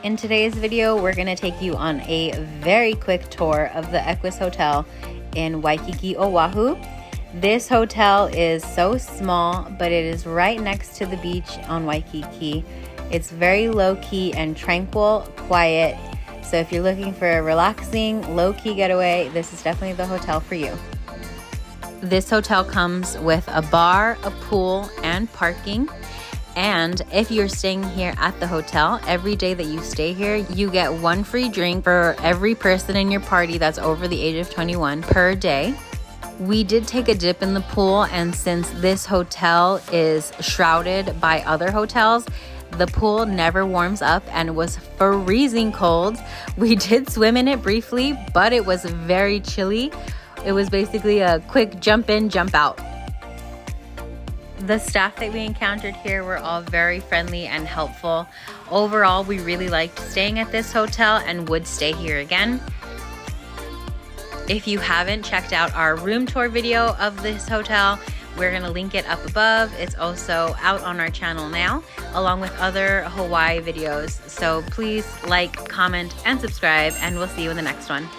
In today's video, we're gonna take you on a very quick tour of the Equus Hotel in Waikiki, Oahu. This hotel is so small, but it is right next to the beach on Waikiki. It's very low-key and tranquil, quiet. So if you're looking for a relaxing, low-key getaway, this is definitely the hotel for you. This hotel comes with a bar, a pool, and parking. And if you're staying here at the hotel, every day that you stay here, you get one free drink for every person in your party that's over the age of 21 per day. We did take a dip in the pool, and since this hotel is shrouded by other hotels, the pool never warms up and it was freezing cold. We did swim in it briefly, but it was very chilly. It was basically a quick jump in, jump out. The staff that we encountered here were all very friendly and helpful. Overall, we really liked staying at this hotel and would stay here again. If you haven't checked out our room tour video of this hotel, we're gonna link it up above. It's also out on our channel now, along with other Hawaii videos. So please like, comment, and subscribe, and we'll see you in the next one.